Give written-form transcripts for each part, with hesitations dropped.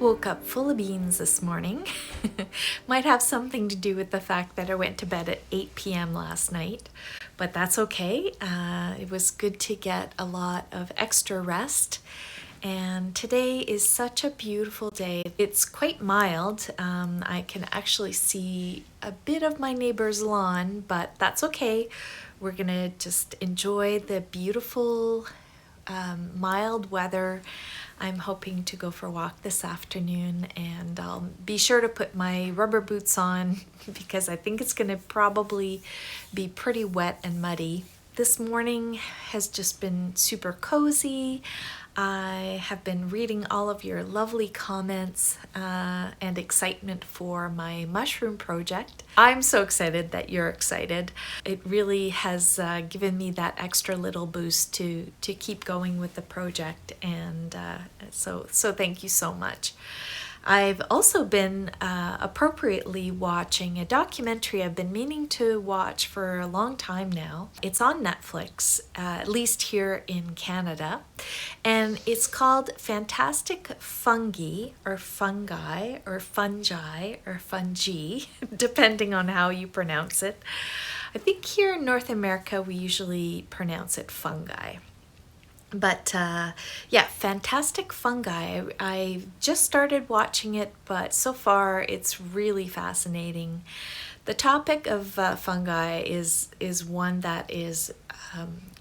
woke up full of beans this morning. Might have something to do with the fact that I went to bed at 8 p.m. last night, but that's okay. It was good to get a lot of extra rest. And today is such a beautiful day. It's quite mild. I can actually see a bit of my neighbor's lawn, but that's okay. We're gonna just enjoy the beautiful mild weather. I'm hoping to go for a walk this afternoon, and I'll be sure to put my rubber boots on because I think it's gonna probably be pretty wet and muddy. This morning has just been super cozy. I have been reading all of your lovely comments and excitement for my mushroom project. I'm so excited that you're excited. It really has given me that extra little boost to keep going with the project, and so thank you so much. I've also been appropriately watching a documentary I've been meaning to watch for a long time now. It's on Netflix, at least here in Canada, and it's called Fantastic Fungi or Fungi or Fungi or Fungi, depending on how you pronounce it. I think here in North America we usually pronounce it fungi. But yeah, Fantastic Fungi. I just started watching it, but so far it's really fascinating. The topic of fungi is one that is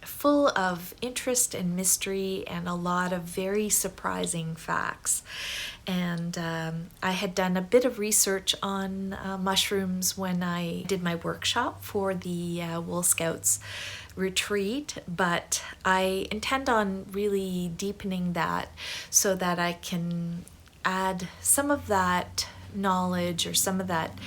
full of interest and mystery and a lot of very surprising facts. And I had done a bit of research on mushrooms when I did my workshop for the Wool Scouts retreat, but I intend on really deepening that so that I can add some of that knowledge or some of that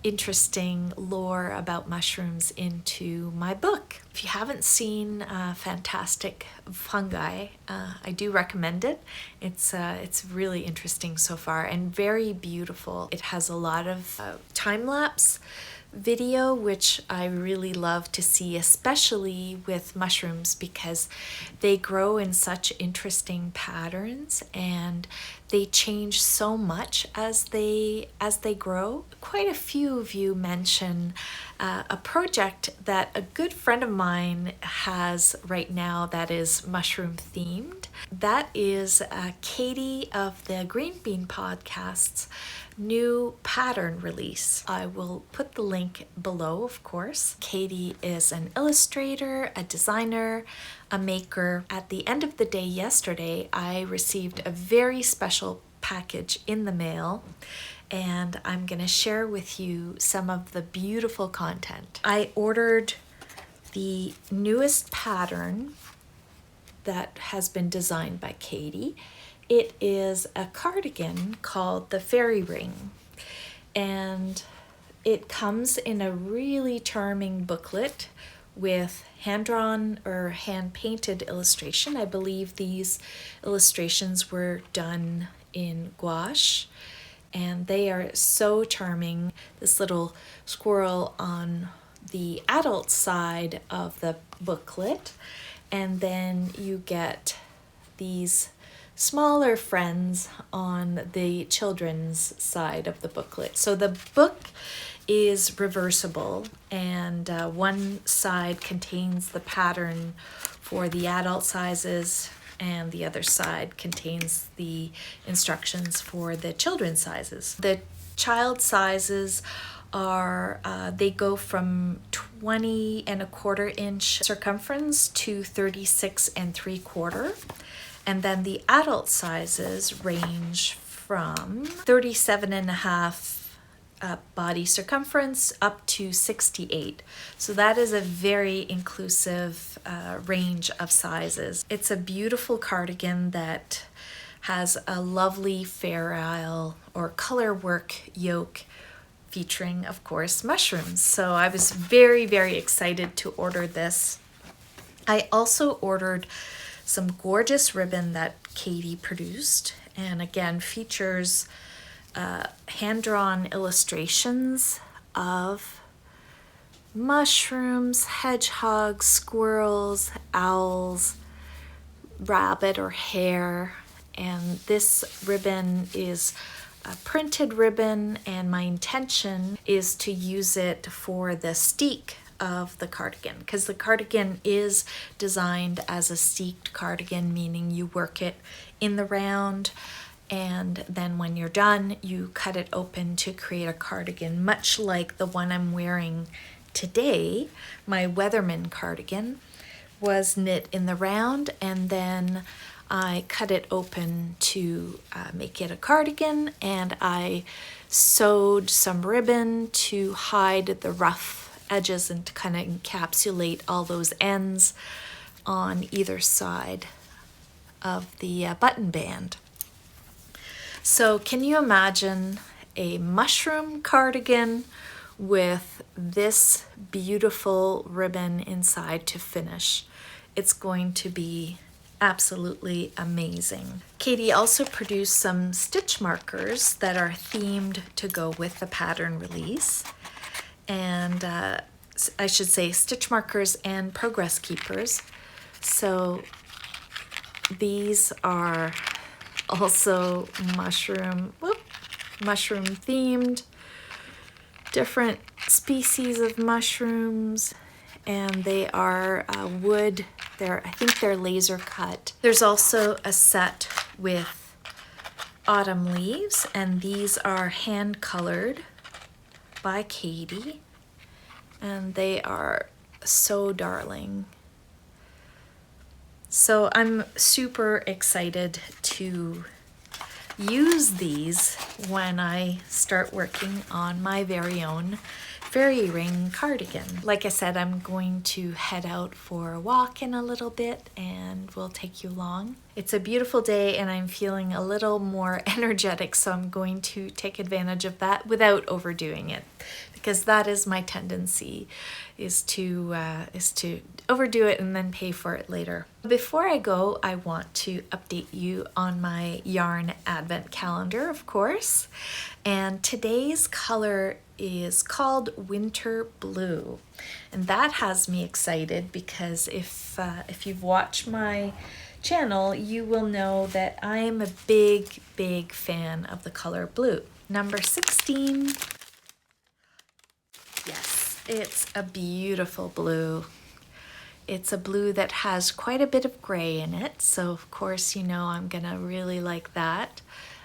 interesting lore about mushrooms into my book. If you haven't seen Fantastic Fungi, I do recommend it. It's really interesting so far and very beautiful. It has a lot of time-lapse video, which I really love to see, especially with mushrooms because they grow in such interesting patterns and they change so much as they grow. Quite a few of you mention a project that a good friend of mine has right now that is mushroom themed. That is Katie of the Green Bean Podcast's new pattern release. I will put the link below, of course. Katie is an illustrator, a designer, a maker. At the end of the day yesterday, I received a very special package in the mail, and I'm gonna share with you some of the beautiful content. I ordered the newest pattern that has been designed by Katie. It is a cardigan called the Fairy Ring, and it comes in a really charming booklet with hand-drawn or hand-painted illustration. I believe these illustrations were done in gouache, and they are so charming. This little squirrel on the adult side of the booklet, and then you get these smaller friends on the children's side of the booklet. So the book is reversible, and one side contains the pattern for the adult sizes and the other side contains the instructions for the children's sizes. The child sizes are, they go from 20¼ inch circumference to 36¾ inches. And then the adult sizes range from 37½ body circumference up to 68. So that is a very inclusive range of sizes. It's a beautiful cardigan that has a lovely ferrule or color work yoke featuring, of course, mushrooms. So I was very, very excited to order this. I also ordered some gorgeous ribbon that Katie produced, and again features hand-drawn illustrations of mushrooms, hedgehogs, squirrels, owls, rabbit or hare, and this ribbon is a printed ribbon, and my intention is to use it for the steek of the cardigan, because the cardigan is designed as a steeked cardigan, meaning you work it in the round, and then when you're done, you cut it open to create a cardigan, much like the one I'm wearing today. My Weatherman cardigan was knit in the round, and then I cut it open to make it a cardigan, and I sewed some ribbon to hide the rough edges and to kind of encapsulate all those ends on either side of the button band. So can you imagine a mushroom cardigan with this beautiful ribbon inside to finish? It's going to be absolutely amazing. Katie also produced some stitch markers that are themed to go with the pattern release. And I should say stitch markers and progress keepers. So these are also mushroom themed, different species of mushrooms, and they are wood. I think they're laser cut. There's also a set with autumn leaves, and these are hand colored by Katie, and they are so darling. So I'm super excited to use these when I start working on my very own fairy ring cardigan. Like I said, I'm going to head out for a walk in a little bit and we'll take you along. It's a beautiful day and I'm feeling a little more energetic, so I'm going to take advantage of that without overdoing it, because that is my tendency, is to overdo it and then pay for it later. Before I go, I want to update you on my yarn advent calendar, of course. And today's color is called Winter Blue. And that has me excited because if you've watched my channel, you will know that I am a big fan of the color blue. Number 16. Yes, it's a beautiful blue. It's a blue that has quite a bit of gray in it, so of course you know I'm gonna really like that.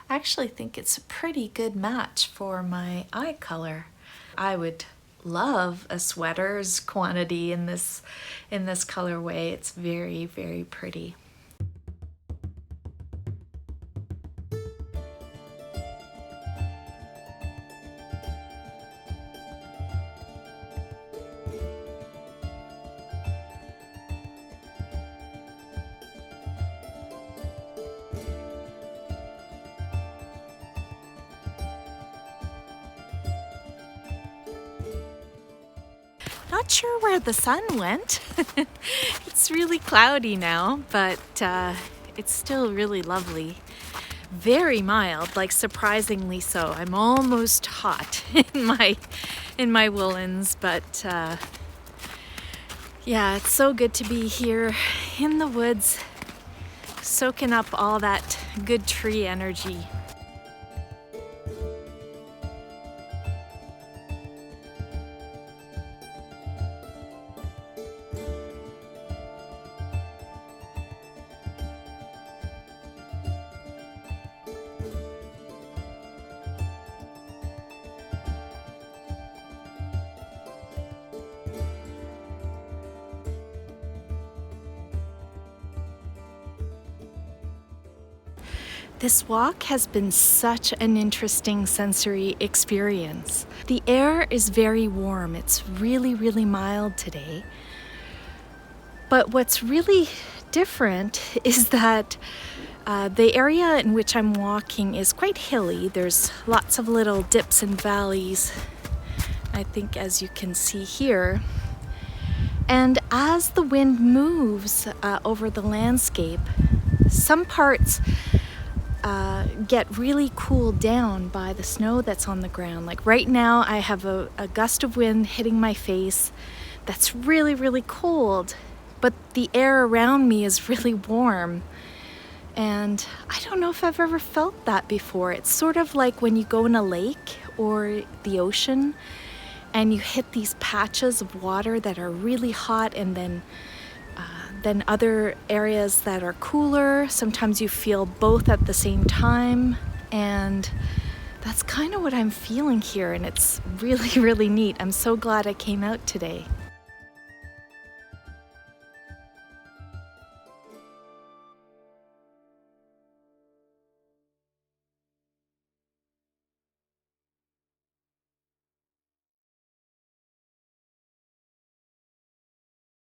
I actually think it's a pretty good match for my eye color. I would love a sweater's quantity in this colorway. It's very, very pretty. Not sure where the sun went. It's really cloudy now, but it's still really lovely. Very mild, like surprisingly so. I'm almost hot in my woolens, but yeah, it's so good to be here in the woods, soaking up all that good tree energy. This walk has been such an interesting sensory experience. The air is very warm. It's really, really mild today. But what's really different is that the area in which I'm walking is quite hilly. There's lots of little dips and valleys, I think, as you can see here. And as the wind moves over the landscape, some parts get really cooled down by the snow that's on the ground. Like right now I have a gust of wind hitting my face that's really, really cold, but the air around me is really warm. And I don't know if I've ever felt that before. It's sort of like when you go in a lake or the ocean and you hit these patches of water that are really hot, and then other areas that are cooler. Sometimes you feel both at the same time, and that's kind of what I'm feeling here, and it's really, really neat. I'm so glad I came out today.